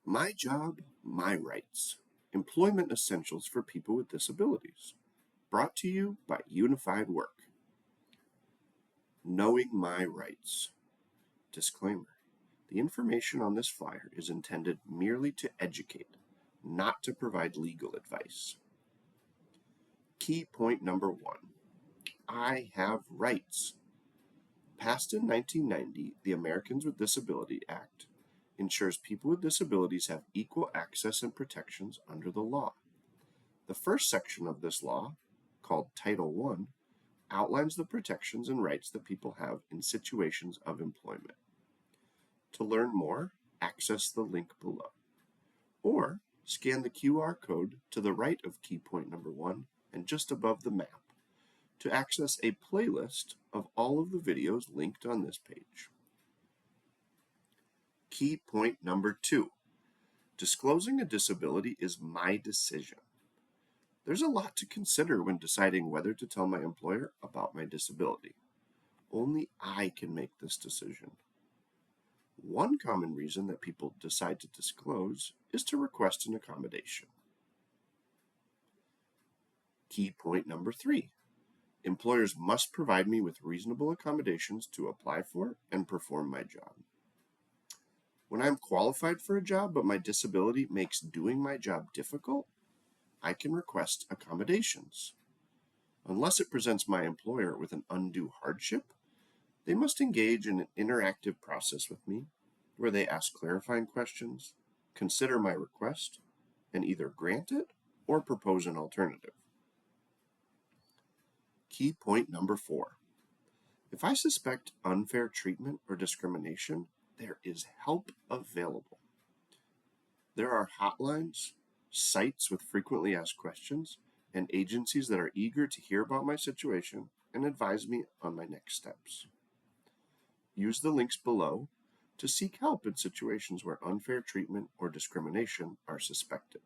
My Job, My Rights. Employment Essentials for People with Disabilities. Brought to you by Unified Work. Knowing My Rights. Disclaimer. The information on this flyer is intended merely to educate, not to provide legal advice. Key point number 1. I have rights. Passed in 1990, the Americans with Disabilities Act ensures people with disabilities have equal access and protections under the law. The first section of this law, called Title I, outlines the protections and rights that people have in situations of employment. To learn more, access the link below, or scan the QR code to the right of key point number 1 and just above the map to access a playlist of all of the videos linked on this page. Key point number 2. Disclosing a disability is my decision. There's a lot to consider when deciding whether to tell my employer about my disability. Only I can make this decision. One common reason that people decide to disclose is to request an accommodation. Key point number 3. Employers must provide me with reasonable accommodations to apply for and perform my job. When I'm qualified for a job but my disability makes doing my job difficult, I can request accommodations. Unless it presents my employer with an undue hardship, they must engage in an interactive process with me where they ask clarifying questions, consider my request, and either grant it or propose an alternative. Key point number 4. If I suspect unfair treatment or discrimination, there is help available. There are hotlines, sites with frequently asked questions, and agencies that are eager to hear about my situation and advise me on my next steps. Use the links below to seek help in situations where unfair treatment or discrimination are suspected.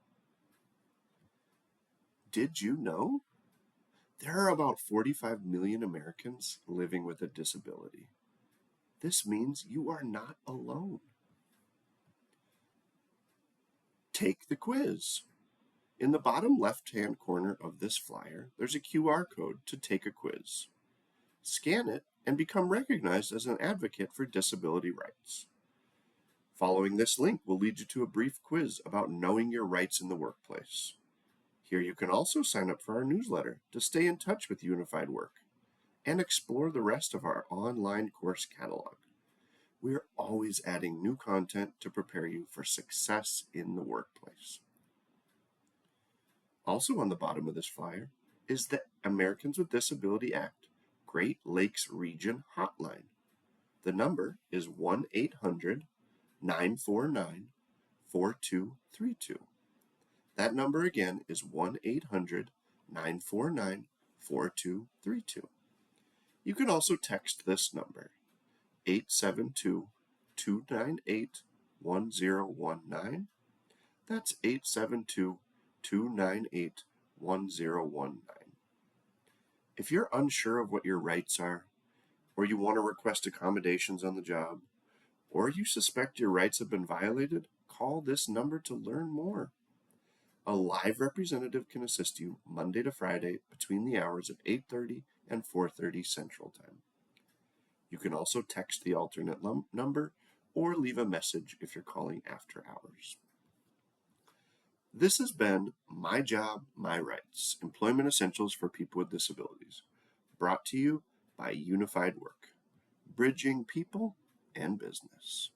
Did you know? There are about 45 million Americans living with a disability. This means you are not alone. Take the quiz. In the bottom left-hand corner of this flyer, there's a QR code to take a quiz. Scan it and become recognized as an advocate for disability rights. Following this link will lead you to a brief quiz about knowing your rights in the workplace. Here you can also sign up for our newsletter to stay in touch with Unified Work and explore the rest of our online course catalog. We are always adding new content to prepare you for success in the workplace. Also on the bottom of this flyer is the Americans with Disabilities Act Great Lakes Region Hotline. The number is 1-800-949-4232. That number again is 1-800-949-4232. You can also text this number, 872-298-1019. That's 872-298-1019. If you're unsure of what your rights are, or you want to request accommodations on the job, or you suspect your rights have been violated, call this number to learn more. A live representative can assist you Monday to Friday between the hours of 8:30 and 4:30 Central Time. You can also text the alternate number or leave a message if you're calling after hours. This has been My Job, My Rights, Employment Essentials for People with Disabilities, brought to you by Unified Work, bridging people and business.